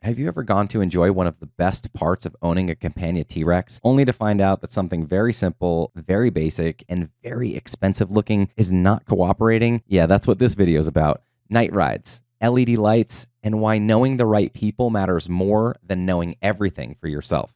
Have you ever gone to enjoy one of the best parts of owning a Campagna T-Rex, only to find out that something very simple, very basic, and very expensive looking is not cooperating? Yeah, that's what this video is about. Night rides, LED lights, and why knowing the right people matters more than knowing everything for yourself.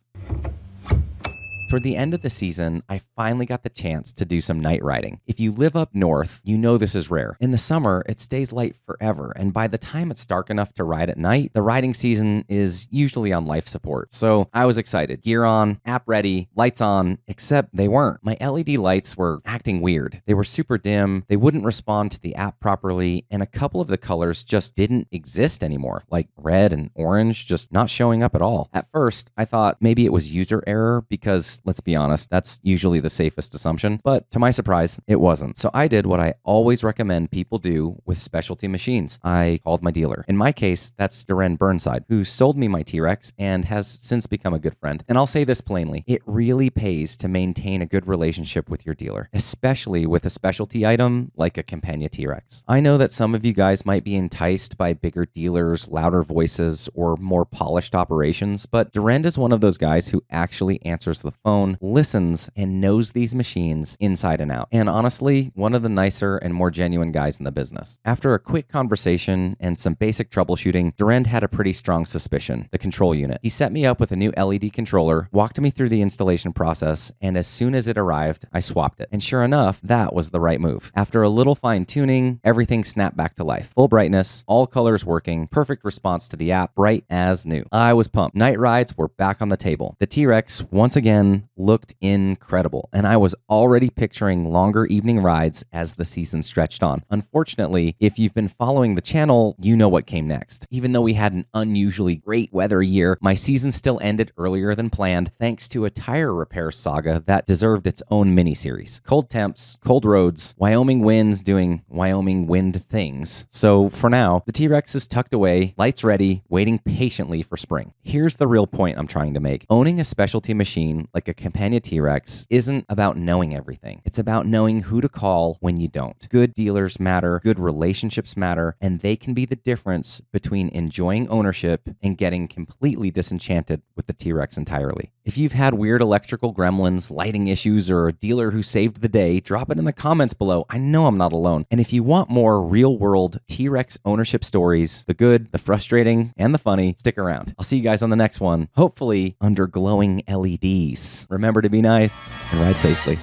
Toward the end of the season, I finally got the chance to do some night riding. If you live up north, you know this is rare. In the summer, it stays light forever, and by the time it's dark enough to ride at night, the riding season is usually on life support. So I was excited. Gear on, app ready, lights on, except they weren't. My LED lights were acting weird. They were super dim, they wouldn't respond to the app properly, and a couple of the colors just didn't exist anymore, like red and orange just not showing up at all. At first, I thought maybe it was user error because, let's be honest, that's usually the safest assumption, but to my surprise, it wasn't. So I did what I always recommend people do with specialty machines. I called my dealer. In my case, that's Darren Burnside, who sold me my T-Rex and has since become a good friend. And I'll say this plainly, it really pays to maintain a good relationship with your dealer, especially with a specialty item like a Campagna T-Rex. I know that some of you guys might be enticed by bigger dealers, louder voices, or more polished operations, but Darren is one of those guys who actually answers the phone, listens, and knows these machines inside and out. And honestly, one of the nicer and more genuine guys in the business. After a quick conversation and some basic troubleshooting, Durand had a pretty strong suspicion: the control unit. He set me up with a new LED controller, walked me through the installation process, and as soon as it arrived, I swapped it. And sure enough, that was the right move. After a little fine-tuning, everything snapped back to life. Full brightness, all colors working, perfect response to the app, bright as new. I was pumped. Night rides were back on the table. The T-Rex, once again, looked incredible, and I was already picturing longer evening rides as the season stretched on. Unfortunately, if you've been following the channel, you know what came next. Even though we had an unusually great weather year, my season still ended earlier than planned thanks to a tire repair saga that deserved its own mini-series. Cold temps, cold roads, Wyoming winds doing Wyoming wind things. So for now, the T-Rex is tucked away, lights ready, waiting patiently for spring. Here's the real point I'm trying to make. Owning a specialty machine like a Campagna T-Rex isn't about knowing everything. It's about knowing who to call when you don't. Good dealers matter, good relationships matter, and they can be the difference between enjoying ownership and getting completely disenchanted with the T-Rex entirely. If you've had weird electrical gremlins, lighting issues, or a dealer who saved the day, drop it in the comments below. I know I'm not alone. And if you want more real-world T-Rex ownership stories, the good, the frustrating, and the funny, stick around. I'll see you guys on the next one, hopefully under glowing LEDs. Remember to be nice and ride safely.